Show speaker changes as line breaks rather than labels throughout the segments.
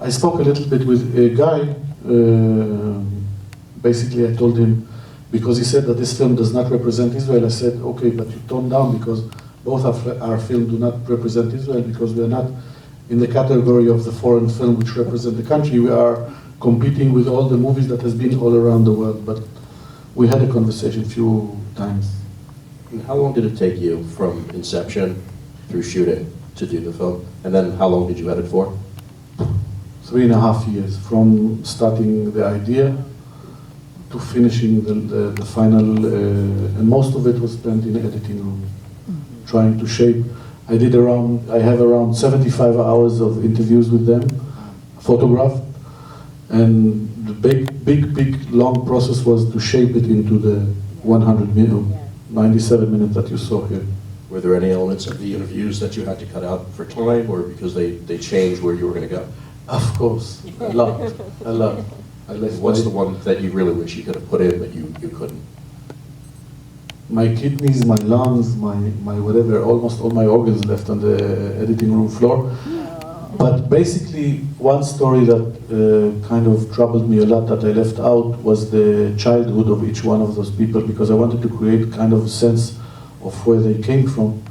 I spoke a little bit with a guy. Basically, I told him, because he said that this film does not represent Israel, I said, okay, but you tone down because both our film do not represent Israel, because we are not in the category of the foreign film which represent the country. We are competing with all the movies that has been all around the world. But we had a conversation a few times.
And how long did it take you from inception through shooting to do the film? And then how long did you edit for?
3.5 years, from starting the idea to finishing the final, and most of it was spent in the editing room, trying to shape. I have around 75 hours of interviews with them, photographed, and the big, long process was to shape it into the 97 minutes that you saw here.
Were there any elements of the interviews that you had to cut out for time, or because they changed where you were going to go?
Of course, a lot.
What's the one that you really wish you could have put in but you couldn't?
My kidneys, my lungs, my whatever, almost all my organs left on the editing room floor. But basically, one story that kind of troubled me a lot that I left out was the childhood of each one of those people, because I wanted to create kind of a sense of where they came from.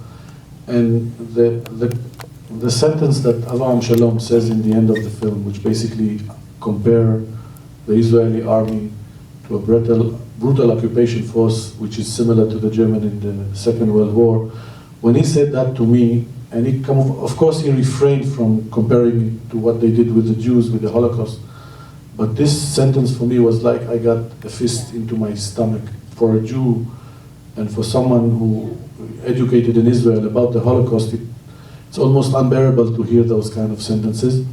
And the sentence that Avraham Shalom says in the end of the film, which basically compare the Israeli army to a brutal occupation force, which is similar to the German in the Second World War. When he said that to me, and of course he refrained from comparing it to what they did with the Jews, with the Holocaust, but this sentence for me was like I got a fist into my stomach. For a Jew, and for someone who educated in Israel about the Holocaust, it's almost unbearable to hear those kind of sentences.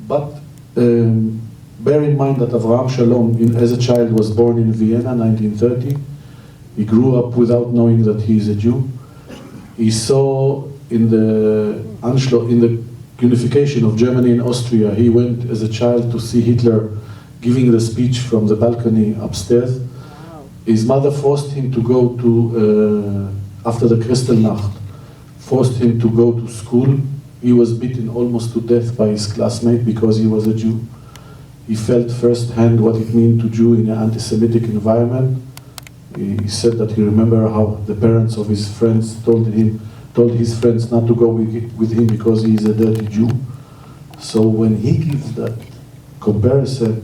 But bear in mind that Avraham Shalom, as a child, was born in Vienna, 1930. He grew up without knowing that he is a Jew. He saw in the unification of Germany and Austria, he went as a child to see Hitler giving the speech from the balcony upstairs. Wow. His mother forced him to go to, after the Kristallnacht, forced him to go to school. He was beaten almost to death by his classmate because he was a Jew. He felt firsthand what it meant to Jew in an anti-Semitic environment. He said that he remembered how the parents of his friends told his friends not to go with him because he is a dirty Jew. So when he gives that comparison,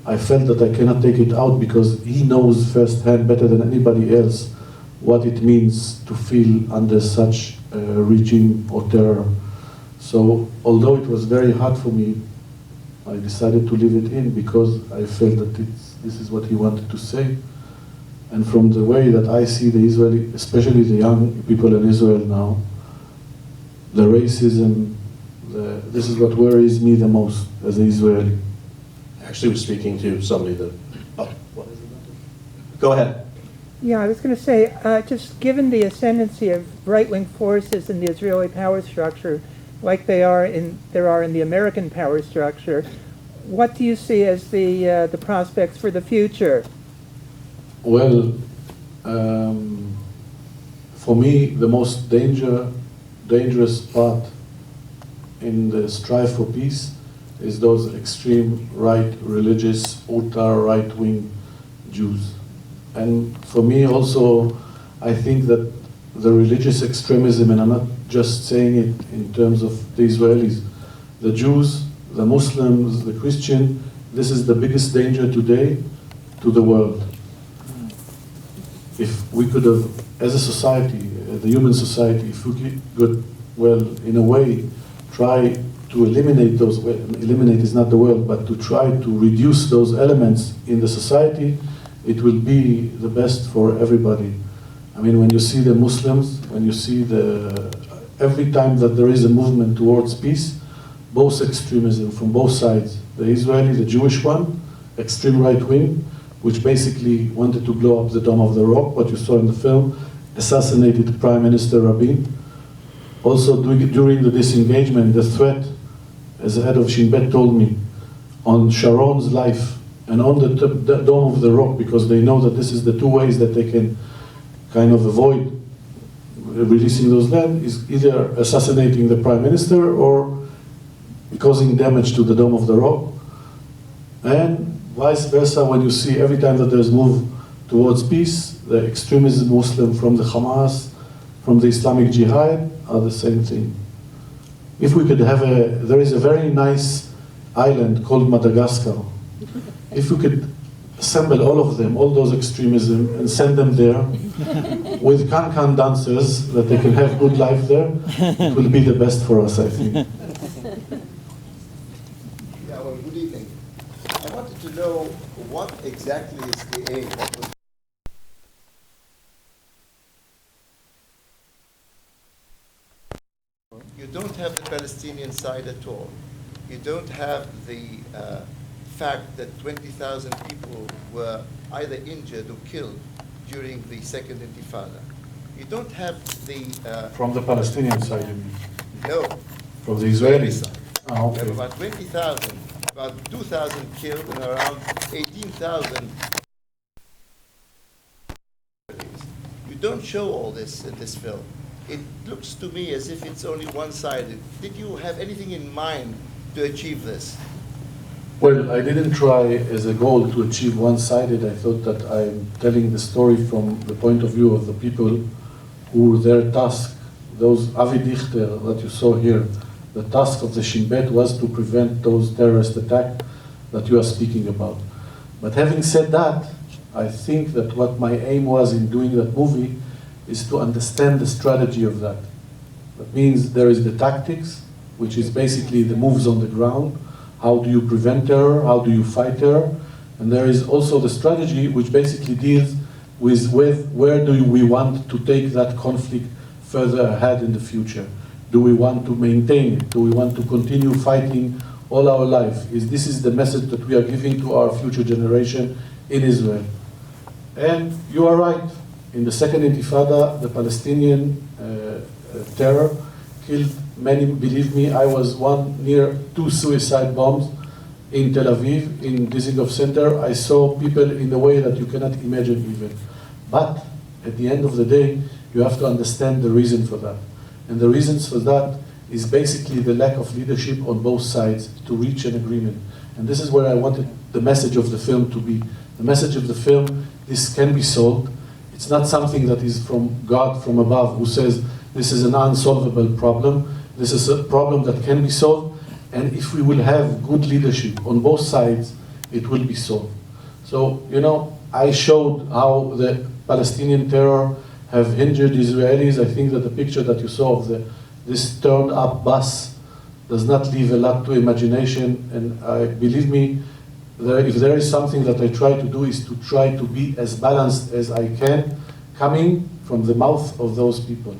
I felt that I cannot take it out, because he knows firsthand better than anybody else what it means to feel under such regime or terror. So although it was very hard for me, I decided to leave it in because I felt that this is what he wanted to say. And from the way that I see the Israeli, especially the young people in Israel now, the racism, this is what worries me the most as an Israeli.
I actually was speaking to somebody that, what is it? Go ahead.
Yeah, I was going to say, just given the ascendancy of right-wing forces in the Israeli power structure, like there are in the American power structure, what do you see as the prospects for the future?
Well, for me, the most dangerous part in the strive for peace is those extreme right, religious, ultra-right-wing Jews. And for me also, I think that the religious extremism, and I'm not just saying it in terms of the Israelis, the Jews, the Muslims, the Christian, this is the biggest danger today to the world. If we could have, as a society, the human society, if we could, well, in a way, try to eliminate those, well, eliminate is not the word, but to try to reduce those elements in the society, it will be the best for everybody. I mean, when you see the Muslims, when you see every time that there is a movement towards peace, both extremism from both sides, the Israeli, the Jewish one, extreme right wing, which basically wanted to blow up the Dome of the Rock, what you saw in the film, assassinated Prime Minister Rabin. Also during the disengagement, the threat, as the head of Shin Bet told me, on Sharon's life and on the Dome of the Rock, because they know that this is the two ways that they can kind of avoid releasing those land, is either assassinating the Prime Minister or causing damage to the Dome of the Rock. And vice versa, when you see every time that there's move towards peace, the extremist Muslim from the Hamas, from the Islamic Jihad are the same thing. If we could have there is a very nice island called Madagascar. If we could assemble all of them, all those extremism, and send them there with can-can dancers that they can have good life there, it will be the best for us, I think.
Yeah, well, good evening. I wanted to know what exactly is the aim. You don't have the Palestinian side at all. You don't have the fact that 20,000 people were either injured or killed during the Second Intifada. You don't have the...
From the Palestinian side, you mean?
No.
From the Israeli
side.
Oh, okay.
There were about 20,000, about 2,000 killed and around 18,000. You don't show all this in this film. It looks to me as if it's only one-sided. Did you have anything in mind to achieve this?
Well, I didn't try as a goal to achieve one-sided. I thought that I'm telling the story from the point of view of the people who their task, those Avi Dichter that you saw here, the task of the Shin Bet was to prevent those terrorist attacks that you are speaking about. But having said that, I think that what my aim was in doing that movie is to understand the strategy of that. That means there is the tactics, which is basically the moves on the ground. How do you prevent terror? How do you fight terror? And there is also the strategy, which basically deals with where do we want to take that conflict further ahead in the future? Do we want to maintain it? Do we want to continue fighting all our life? This is the message that we are giving to our future generation in Israel. And you are right. In the Second Intifada, the Palestinian terror killed many. Believe me, I was near 2 suicide bombs in Tel Aviv, in Dizengoff Center. I saw people in a way that you cannot imagine even. But at the end of the day, you have to understand the reason for that. And the reasons for that is basically the lack of leadership on both sides to reach an agreement. And this is where I wanted the message of the film to be. The message of the film, this can be solved. It's not something that is from God from above who says this is an unsolvable problem. This is a problem that can be solved. And if we will have good leadership on both sides, it will be solved. So, you know, I showed how the Palestinian terror have injured Israelis. I think that the picture that you saw of this turned up bus does not leave a lot to imagination. And believe me, if there is something that I try to do is to try to be as balanced as I can, coming from the mouth of those people.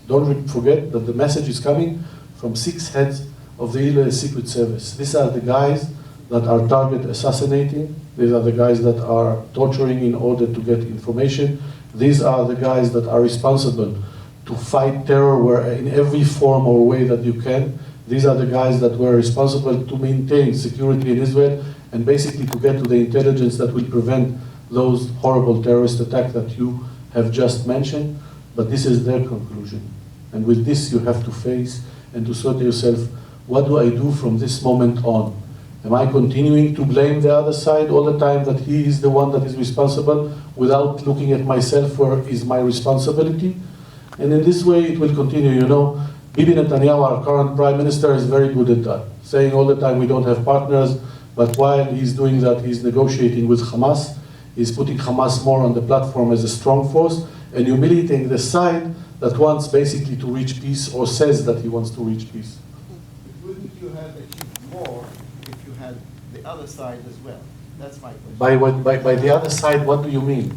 Don't forget that the message is coming from 6 heads of the Israeli Secret Service. These are the guys that are target assassinating. These are the guys that are torturing in order to get information. These are the guys that are responsible to fight terror in every form or way that you can. These are the guys that were responsible to maintain security in Israel and basically to get to the intelligence that will prevent those horrible terrorist attacks that you have just mentioned. But this is their conclusion. And with this you have to face and to say to yourself, what do I do from this moment on? Am I continuing to blame the other side all the time that he is the one that is responsible without looking at myself where is my responsibility? And in this way it will continue. You know, Bibi Netanyahu, our current prime minister, is very good at that, saying all the time we don't have partners, but while he's doing that, he's negotiating with Hamas. He's putting Hamas more on the platform as a strong force and humiliating the side that wants basically to reach peace or says that he wants to reach peace.
But wouldn't you have achieved more if you had the other side as well? That's my question.
By the other side, what do you mean?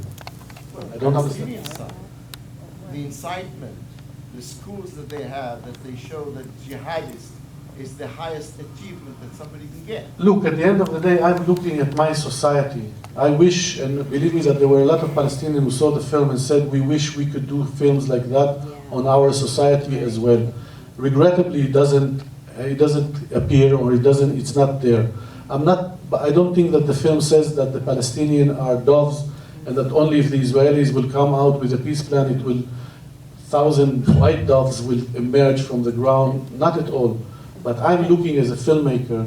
Well,
I don't
Palestinian
understand.
side. The incitement, the schools that they have, that they show that jihadist is the highest achievement that somebody can get.
Look, at the end of the day, I'm looking at my society. I wish, and believe me, that there were a lot of Palestinians who saw the film and said, we wish we could do films like that on our society as well. Regrettably, it doesn't appear, or it's not there. I don't think that the film says that the Palestinians are doves and that only if the Israelis will come out with a peace plan, 1,000 white doves will emerge from the ground. Not at all. But I'm looking as a filmmaker